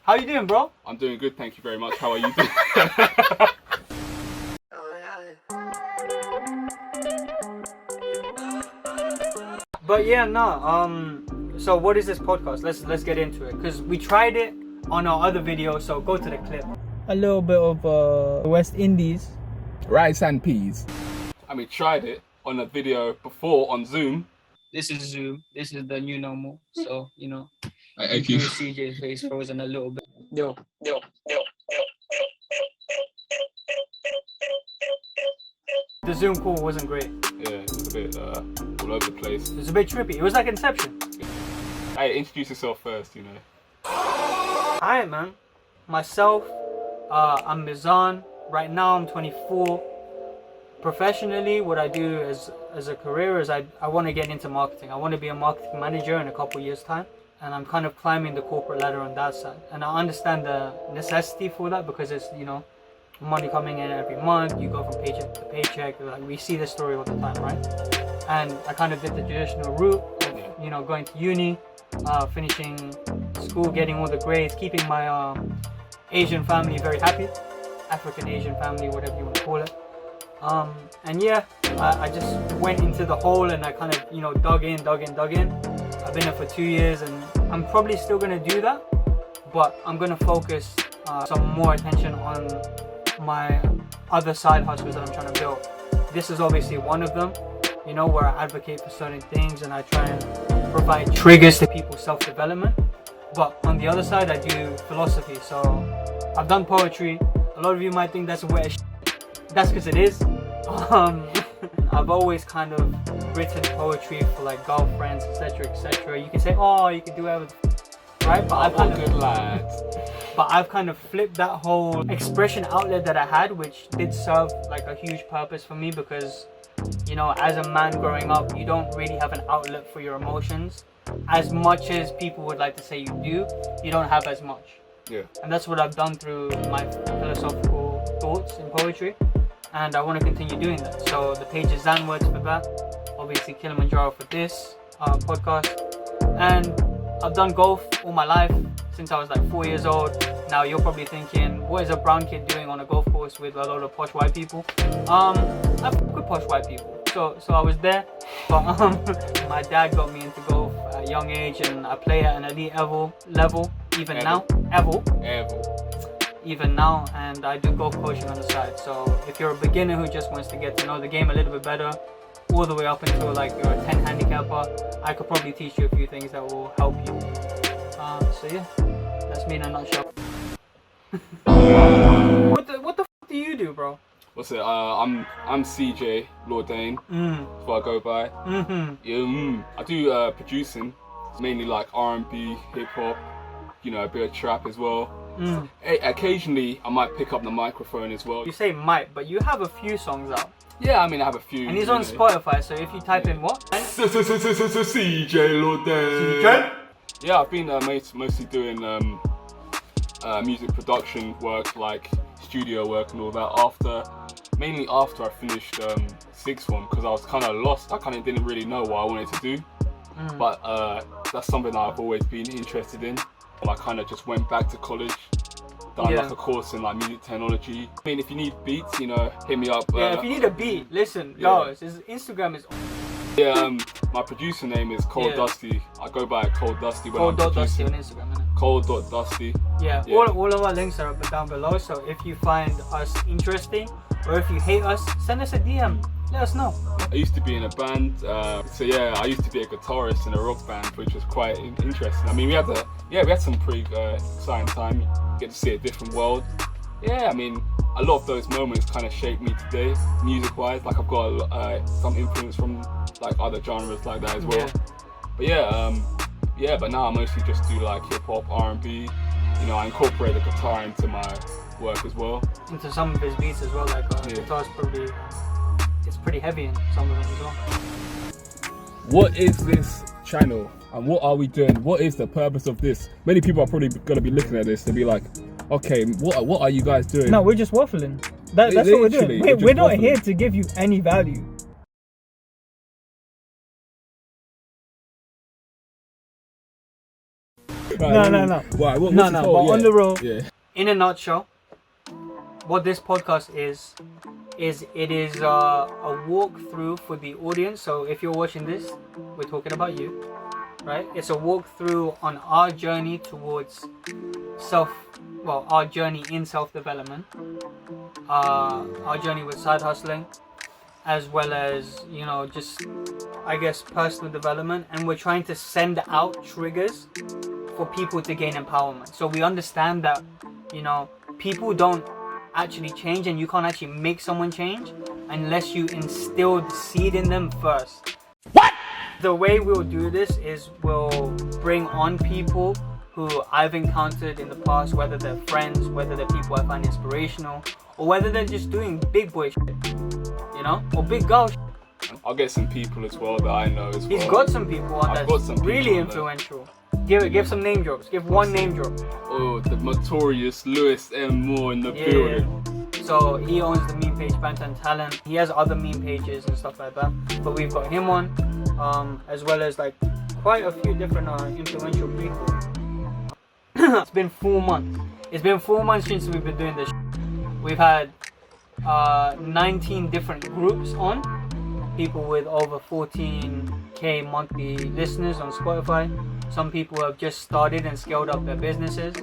How you doing, bro? I'm doing good, thank you very much. How are you doing? But yeah, no. So what is this podcast? Let's get into it, because we tried it on our other video. So go to the clip. A little bit of West Indies. Rice and peas. I mean, tried it on a video before on Zoom. This is Zoom. This is the new normal. So you know, I you see CJ's face frozen a little bit. Yo. The Zoom call wasn't great. Yeah, it's a bit all over the place. It was a bit trippy. It was like Inception. Hey, introduce yourself first, you know. Hi, man. Myself, I'm Mizan. Right now, I'm 24. Professionally, what I do as a career is I want to get into marketing. I want to be a marketing manager in a couple years' time. And I'm kind of climbing the corporate ladder on that side. And I understand the necessity for that, because it's, you know, money coming in every month. You go from paycheck to paycheck. Like, we see this story all the time, right? And I kind of did the traditional route of, you know, going to uni, finishing school, getting all the grades, keeping my Asian family very happy. African Asian family, whatever you want to call it. And yeah, I just went into the hole and I kind of, you know, dug in. I've been here for 2 years and I'm probably still going to do that, but I'm going to focus some more attention on my other side hustles that I'm trying to build. This is obviously one of them, you know, where I advocate for certain things and I try and provide triggers to people's self-development. But on the other side, I do philosophy. So I've done poetry. A lot of you might think that's a wet shit. That's because it is. I've always kind of written poetry for like girlfriends, etc. You can say, oh, you can do everything, right? But I've kind of flipped that whole expression outlet that I had, which did serve like a huge purpose for me, because, you know, as a man growing up, you don't really have an outlet for your emotions. As much as people would like to say you do, you don't have as much. Yeah. And that's what I've done through my philosophical thoughts in poetry. And I want to continue doing that. So the page is Zanwords for that. Obviously Kilimanjaro for this podcast. And I've done golf all my life since I was like 4 years old. Now you're probably thinking, what is a brown kid doing on a golf course with a lot of posh white people? I fuck with posh white people. So I was there. But my dad got me into golf at a young age, and I play at an elite level even now. Even now, and I do golf coaching on the side. So if you're a beginner who just wants to get to know the game a little bit better, all the way up until like you're a 10 handicapper, I could probably teach you a few things that will help you. So yeah, that's me in a nutshell. What the f do you do, bro? What's it? I'm CJ Lordain. That's what I go by. I do producing, mainly like R&B, hip hop, you know, a bit of trap as well. Occasionally I might pick up the microphone as well. You say might, but you have a few songs out. Yeah, I mean I have a few. And he's on Spotify, so if you type in what? CJ Lordain. CJ? Yeah, I've been mostly doing music production work, like studio work and all that, mainly after I finished sixth form, because I was kind of lost. I kind of didn't really know what I wanted to do. But that's something that I've always been interested in. I kind of just went back to college, done like a course in like music technology. I mean, if you need beats, you know, hit me up. Yeah, if you need a beat, listen, guys, his Instagram is... Yeah, my producer name is Cold Dusty. I go by Cold Dusty when I'm Cold.Dusty producing. on Instagram, innit? Cold.Dusty. Yeah, all of our links are down below, so if you find us interesting, or if you hate us, send us a DM. Let us know. I used to be in a band, so yeah, I used to be a guitarist in a rock band, which was quite interesting. I mean, we had some pretty exciting time. You get to see a different world. Yeah, I mean, a lot of those moments kind of shaped me today, music-wise. Like I've got some influence from like other genres like that as well. But but now I mostly just do like hip hop, R&B. You know, I incorporate the guitar into my work as well. Into some of his beats as well. Like guitar's probably. It's pretty heavy in some of them as well. What is this channel and what are we doing? What is the purpose of this? Many people are probably going to be looking at this and be like, okay, what are you guys doing? No, we're just waffling. That's what we're doing. We're not here to give you any value. No. Why? What's No, it but called? on the road. Yeah. In a nutshell, what this podcast is it is a walkthrough for the audience. So if you're watching this, we're talking about you, right? It's a walkthrough on our journey towards our journey in self-development, our journey with side hustling, as well as, you know, just, I guess, personal development. And we're trying to send out triggers for people to gain empowerment. So we understand that, you know, people don't actually change, and you can't actually make someone change unless you instill the seed in them first. What? The way we'll do this is we'll bring on people who I've encountered in the past, whether they're friends, whether they're people I find inspirational, or whether they're just doing big boy shit, you know, or big girl shit. I'll get some people as well that I know as well. He's got some people on that's really influential. Give some name drops. Give one name drop. Oh, the notorious Lewis M. Moore in the building. So he owns the meme page Bantan Talent. He has other meme pages and stuff like that. But we've got him on, as well as like quite a few different influential people. It's been 4 months. It's been 4 months since we've been doing this. We've had 19 different groups on. People with over 14k monthly listeners on Spotify. Some people have just started and scaled up their businesses.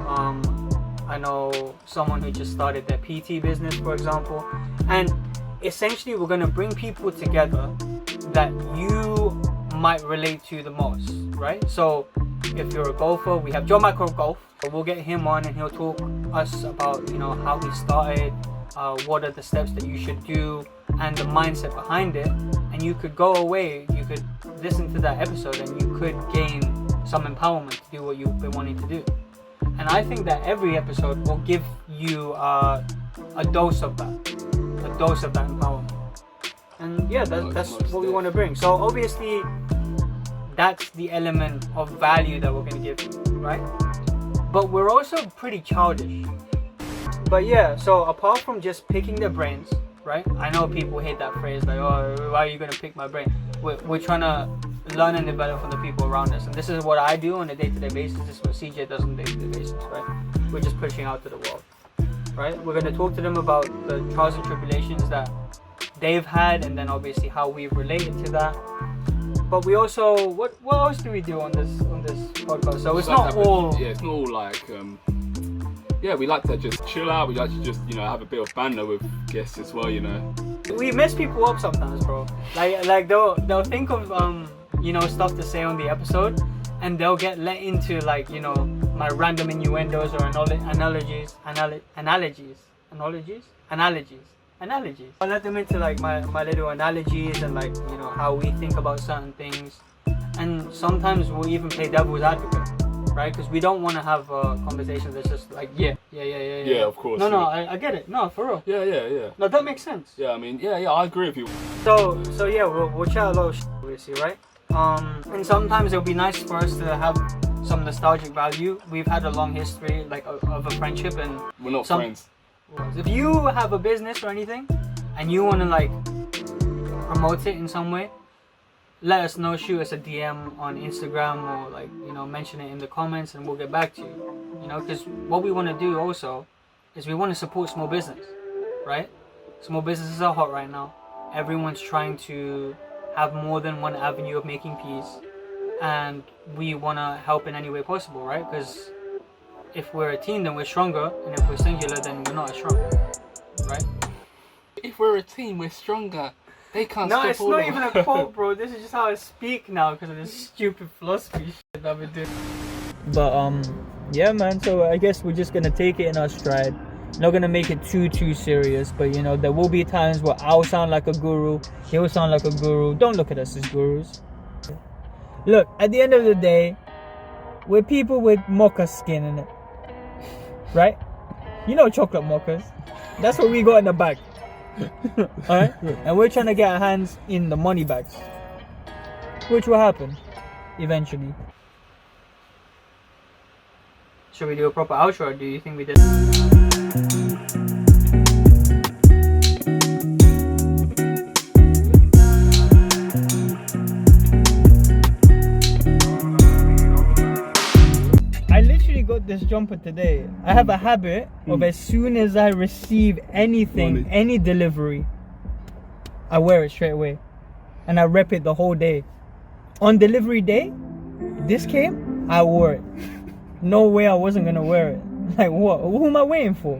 I know someone who just started their PT business, for example. And essentially we're going to bring people together that you might relate to the most, right? So if you're a golfer, we have John Micro Golf. We'll get him on and he'll talk us about, you know, how he started, what are the steps that you should do, and the mindset behind it. And you could go away, you could listen to that episode, and you could gain some empowerment to do what you've been wanting to do. And I think that every episode will give you a dose of that empowerment. And yeah, that's what we want to bring. So obviously that's the element of value that we're going to give you, right? But we're also pretty childish. But yeah, so apart from just picking their brains, right? I know people hate that phrase, like, oh, why are you going to pick my brain? We're trying to learn and develop from the people around us. And this is what I do on a day-to-day basis. This is what CJ does on a day-to-day basis, right? We're just pushing out to the world, right? We're going to talk to them about the trials and tribulations that they've had, and then obviously how we've related to that. But we also, what else do we do on this podcast? So it's not all... it's not all like... we like to just chill out. We like to just, you know, have a bit of banter with guests as well, you know. We mess people up sometimes, bro. Like they'll think of you know, stuff to say on the episode, and they'll get let into, like, you know, my random innuendos or analogies. I let them into like my little analogies and, like, you know, how we think about certain things. And sometimes we'll even play devil's advocate, right? Because we don't want to have a conversation that's just like, yeah. Yeah, of course. No, I get it. No, for real. Yeah. No, that makes sense. Yeah, I mean, yeah, I agree with you. So yeah, we'll chat a lot of shit, obviously, right? And sometimes it'll be nice for us to have some nostalgic value. We've had a long history, like, of a friendship, and we're not friends. If you have a business or anything, and you want to, like, promote it in some way, let us know. Shoot us a DM on Instagram, or, like, you know, mention it in the comments, and we'll get back to you. You know, because what we want to do also is we want to support small business, right? Small businesses are hot right now. Everyone's trying to have more than one avenue of making peace, and we want to help in any way possible, right? Because if we're a team, then we're stronger, and if we're singular, then we're not as strong, right? If we're a team, we're stronger. They can't No, stop it's all not of even a quote, bro. This is just how I speak now because of this stupid philosophy shit that I've been doing. But yeah, man. So I guess we're just gonna take it in our stride. Not gonna make it too serious, but, you know, there will be times where I'll sound like a guru, he'll sound like a guru. Don't look at us as gurus. Look, at the end of the day, we're people with mocha skin in it, right? You know, chocolate mochas. That's what we got in the bag. Alright? And we're trying to get our hands in the money bags, which will happen eventually. Should we do a proper outro, or do you think we did? I literally got this jumper today. I have a habit of as soon as I receive anything, any delivery, I wear it straight away. And I rep it the whole day. On delivery day, this came, I wore it. No way I wasn't gonna wear it. Like what? Who am I waiting for?